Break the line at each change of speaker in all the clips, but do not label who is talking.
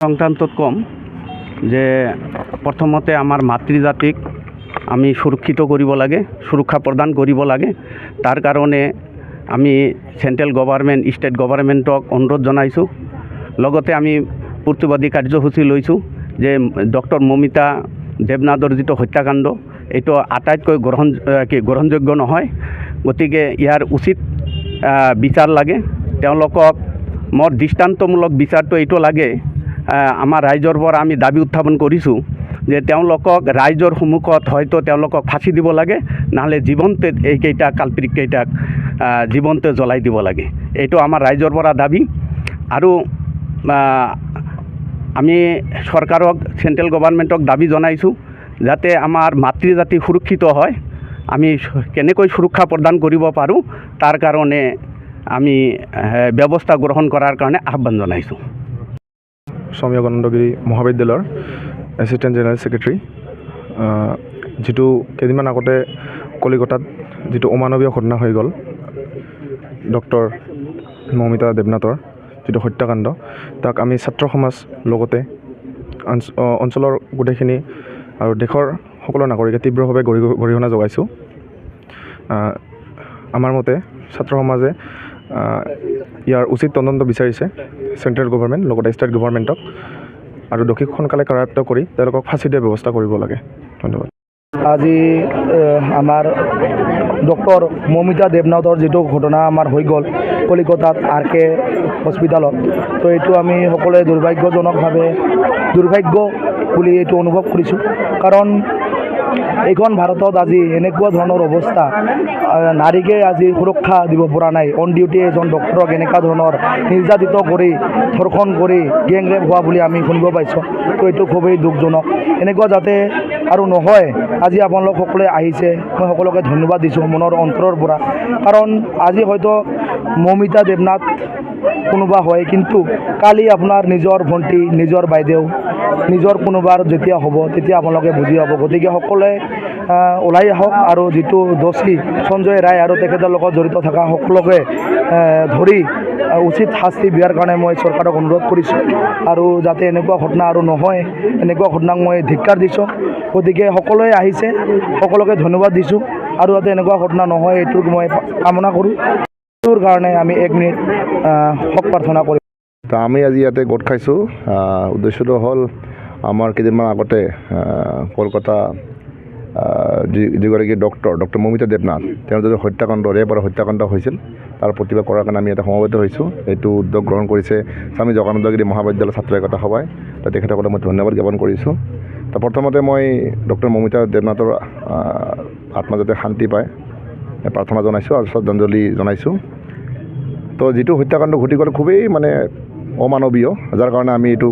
সংক্রান্তত কম যে প্রথমতে আমার মাতৃজাতিক আমি সুরক্ষিত করিব লাগে, সুরক্ষা প্রদান করিব লাগে। তার কারণে আমি সেন্ট্রেল গভর্নমেন্ট স্টেট গভর্নমেন্টক অনুরোধ জনাইছোঁ। লগতে আমি প্রতিবাদী কাৰ্যসূচী লৈছোঁ যে ডক্টৰ মমিতা দেৱনাথৰ যিটো হত্যাকাণ্ড এইটো আটাইতকৈ গ্ৰহণযোগ্য নহয়। গতিকে ইয়াৰ উচিত বিচাৰ লাগে। তেওঁলোকক মোৰ দৃষ্টান্তমূলক বিচাৰটো এইটো লাগে। আমাৰ ৰাইজৰ পৰা আমি দাবী উত্থাপন কৰিছোঁ যে তেওঁলোকক ৰাইজৰ সন্মুখত হয়তো তেওঁলোকক ফাঁচি দিব লাগে, নহ'লে জীৱনতে এইকেইটা কালপিতকেইটাক জীৱনতে জ্বলাই দিব লাগে। এইটো আমাৰ ৰাইজৰ পৰা দাবী। আৰু আমি চৰকাৰক চেণ্ট্ৰেল গভৰ্নমেণ্টক দাবী জনাইছোঁ যাতে আমাৰ মাতৃজাতি সুৰক্ষিত হয়। আমি কেনেকৈ সুৰক্ষা প্ৰদান কৰিব পাৰোঁ তাৰ কাৰণে আমি ব্যৱস্থা গ্ৰহণ কৰাৰ কাৰণে আহ্বান জনাইছোঁ।
সৌম্যগণন্দগিৰি মহাবিদ্যালয়ৰ এছিষ্টেণ্ট জেনেৰেল ছেক্ৰেটাৰী, যিটো কেইদিনমান আগতে কলিকতাত যিটো অমানৱীয় ঘটনা হৈ গ'ল ডক্টৰ মমিতা দেৱনাথৰ যিটো হত্যাকাণ্ড, তাক আমি ছাত্ৰ সমাজ লগতে অঞ্চলৰ গোটেইখিনি আৰু দেশৰ সকলো নাগৰিকে তীব্ৰভাৱে গৰিহণা যোগাইছোঁ। আমাৰ মতে ছাত্ৰ সমাজে ইয়াৰ উচিত তদন্ত বিচাৰিছে চেণ্ট্ৰেল গভৰ্নমেণ্ট লগতে ষ্টেট গভৰ্নমেণ্টক, আৰু দোষীক সোনকালে কাৰায়ত্ব কৰি তেওঁলোকক ফাঁচি দিয়াৰ ব্যৱস্থা কৰিব লাগে। ধন্যবাদ।
আজি আমাৰ ডক্টৰ মমিতা দেৱনাথৰ যিটো ঘটনা আমাৰ হৈ গ'ল কলিকতাত RK হস্পিটালত, তো এইটো আমি সকলোৱে দুৰ্ভাগ্যজনকভাৱে দুৰ্ভাগ্য বুলি এইটো অনুভৱ কৰিছোঁ। কাৰণ এইখন ভাৰতত আজি এনেকুৱা ধৰণৰ অৱস্থা, নাৰীকে আজি সুৰক্ষা দিব পৰা নাই। অন ডিউটি এজন ডক্টৰক এনেকুৱা ধৰণৰ নিৰ্যাতিত কৰি ধৰ্ষণ কৰি গেং ৰেপ হোৱা বুলি আমি শুনিব পাইছোঁ। তো এইটো খুবেই দুখজনক। এনেকুৱা যাতে আৰু নহয়। আজি আপোনালোক সকলোৱে আহিছে, মই সকলোকে ধন্যবাদ দিছোঁ মনৰ অন্তৰৰ পৰা। কাৰণ আজি হয়তো মমিতা দেৱনাথ কোনোবা হয়, কিন্তু কালি আপোনাৰ নিজৰ ভণ্টি, নিজৰ বাইদেউ, নিজৰ কোনোবাৰ যেতিয়া হ'ব তেতিয়া আপোনালোকে বুজি পাব। গতিকে সকলোৱে ওলাই আহক আৰু যিটো দোষী সঞ্জয় ৰায় আৰু তেখেতৰ লগত জড়িত থকা সকলোকে ধৰি উচিত শাস্তি দিয়াৰ কাৰণে মই চৰকাৰক অনুৰোধ কৰিছোঁ। আৰু যাতে এনেকুৱা ঘটনা আৰু নহয়, এনেকুৱা ঘটনাক মই ধিক্কাৰ দিছোঁ। গতিকে সকলোৱে আহিছে, সকলোকে ধন্যবাদ দিছোঁ। আৰু যাতে এনেকুৱা ঘটনা নহয় এইটোক মই কামনা কৰোঁ। এইটোৰ কাৰণে আমি 1 মিনিট শোক প্ৰাৰ্থনা কৰিম।
তো আমি আজি ইয়াতে গোট খাইছোঁ। উদ্দেশ্যটো হ'ল আমাৰ কেইদিনমান আগতে কলকাতা যিগৰাকী ডক্টৰ মমিতা দেৱনাথ, তেওঁৰ যদি হত্যাকাণ্ড, ৰেপ আৰু হত্যাকাণ্ড হৈছিল, তাৰ প্ৰতিবাদ কৰাৰ কাৰণে আমি ইয়াতে সমবেত হৈছোঁ। এইটো উদ্যোগ গ্ৰহণ কৰিছে স্বামী জগন্নাথগিৰি মহাবিদ্যালয় ছাত্ৰ একতা সভাই। তো তেখেতসকলক মই ধন্যবাদ জ্ঞাপন কৰিছোঁ। তো প্ৰথমতে মই ডক্টৰ মমিতা দেৱনাথৰ আত্মা যাতে শান্তি পায় প্ৰাৰ্থনা জনাইছোঁ আৰু শ্ৰদ্ধাঞ্জলি জনাইছোঁ। তো যিটো হত্যাকাণ্ড ঘটি গ'ল খুবেই অমানৱীয়, যাৰ কাৰণে আমি এইটো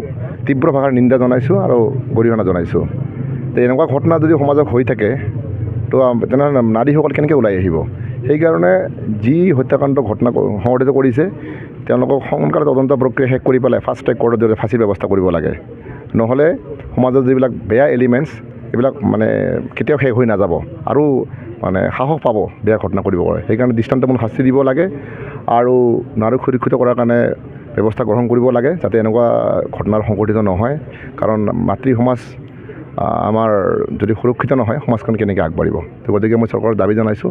তীব্ৰ ভাষাৰ নিন্দা জনাইছোঁ আৰু গৰিহণা জনাইছোঁ। তো এনেকুৱা ঘটনা যদি সমাজত হৈ থাকে তো তেনেহ'লে নাৰীসকল কেনেকৈ ওলাই আহিব? সেইকাৰণে যি হত্যাকাণ্ড ঘটনা সংঘটিত কৰিছে তেওঁলোকক সোনকালে তদন্ত প্ৰক্ৰিয়া শেষ কৰি পেলাই ফাষ্ট ট্ৰেক কোৰ্টৰ জৰিয়তে ফাঁচিৰ ব্যৱস্থা কৰিব লাগে। নহ'লে সমাজত যিবিলাক বেয়া এলিমেণ্টছ এইবিলাক কেতিয়াও শেষ হৈ নাযাব আৰু সাহস পাব বেয়া ঘটনা কৰিব পাৰে। সেইকাৰণে দৃষ্টান্তমূলক শাস্তি দিব লাগে আৰু নাৰীক সুৰক্ষিত কৰাৰ কাৰণে ব্যৱস্থা গ্ৰহণ কৰিব লাগে যাতে এনেকুৱা ঘটনাৰ সংঘটিত নহয়। কাৰণ মাতৃ সমাজ আমাৰ যদি সুৰক্ষিত নহয় সমাজখন কেনেকৈ আগবাঢ়িব? তো গতিকে মই চৰকাৰৰ দাবী জনাইছোঁ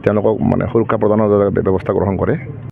তেওঁলোকক সুৰক্ষা প্ৰদানৰ ব্যৱস্থা গ্ৰহণ কৰে।